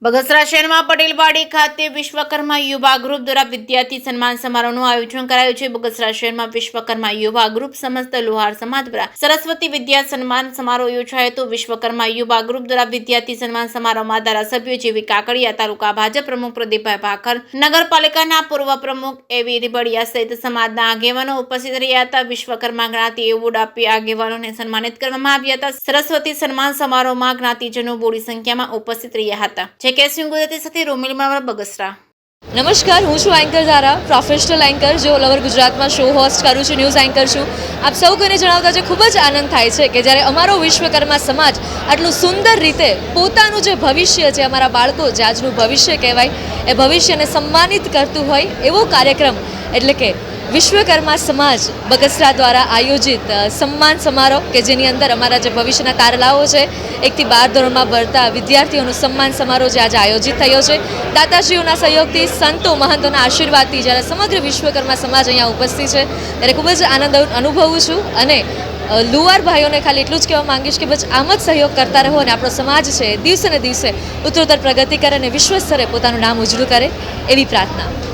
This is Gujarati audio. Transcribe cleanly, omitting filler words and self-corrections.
બગસરા શહેરમાં પટેલવાડી ખાતે વિશ્વકર્મા યુવા ગ્રુપ દ્વારા વિદ્યાર્થી સન્માન સમારોહનું આયોજન કરાયું છે। બગસરા શહેરમાં વિશ્વકર્મા યુવા ગ્રુપ સમસ્ત લોહાર સમાજ દ્વારા સરસ્વતી વિદ્યા સન્માન સમારોહ યોજાયો હતો। વિશ્વકર્મા યુવા ગ્રુપ દ્વારા વિદ્યાર્થી સન્માન સમારોહમાં ધારાસભ્યો જેવી કાકડિયા, તાલુકા ભાજપ પ્રમુખ પ્રદીપભાઈ ભાખર, નગરપાલિકાના પૂર્વ પ્રમુખ એવી રીબડિયા સહિત સમાજના આગેવાનો ઉપસ્થિત રહ્યા હતા। વિશ્વકર્મા જ્ઞાતિ એવોર્ડ આપી આગેવાનોને સન્માનિત કરવામાં આવ્યા હતા। સરસ્વતી સન્માન સમારોહમાં જ્ઞાતિજનો બોડી સંખ્યામાં ઉપસ્થિત રહ્યા હતા। ગુજરાતી સાથે રોમિલ મામલા, બગસરા। નમસ્કાર, હું છું એન્કર ધારા, પ્રોફેશનલ એન્કર જે ઓલ ઓવર ગુજરાતમાં શો હોસ્ટ કરું છું, ન્યૂઝ એન્કર છું। આપ સૌ કોઈને જણાવતા જે ખૂબ જ આનંદ થાય છે કે જ્યારે અમારો વિશ્વકર્મા સમાજ આટલું સુંદર રીતે પોતાનું જે ભવિષ્ય છે, અમારા બાળકો જે આજનું ભવિષ્ય કહેવાય, એ ભવિષ્યને સન્માનિત કરતું હોય એવો કાર્યક્રમ એટલે કે વિશ્વકર્મા સમાજ બગસરા દ્વારા આયોજિત સન્માન સમારોહ કે જેની અંદર અમારા જે ભવિષ્યના તારલાઓ છે 1 થી 12 ધોરણમાં ભણતા વિદ્યાર્થીઓનું સન્માન સમારોહ જે આજે આયોજિત થયો છે। દાતાશ્રીઓના સહયોગથી, સંતો મહંતોના આશીર્વાદથી જ્યારે સમગ્ર વિશ્વકર્મા સમાજ અહીંયા ઉપસ્થિત છે ત્યારે ખૂબ જ આનંદ અનુભવું છું અને લુહાર ભાઈઓને ખાલી એટલું જ કહેવા માંગીશ કે બસ આમ જ સહયોગ કરતા રહો અને આપણો સમાજ છે દિવસે ને દિવસે ઉત્તરોત્તર પ્રગતિ કરે અને વિશ્વ સ્તરે પોતાનું નામ ઉજળું કરે એવી પ્રાર્થના।